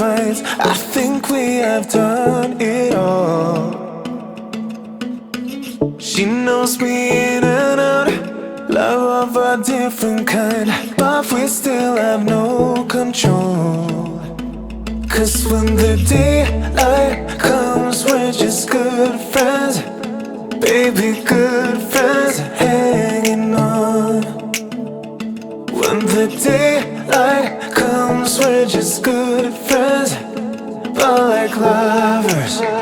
fights. I think we have done it all. She knows me in and out, love of a different kind, but we still have no control. Cause when the daylight comes, we're just good friends. Baby, good friends hanging on. When the daylight comes, we're just good friends, but like lovers.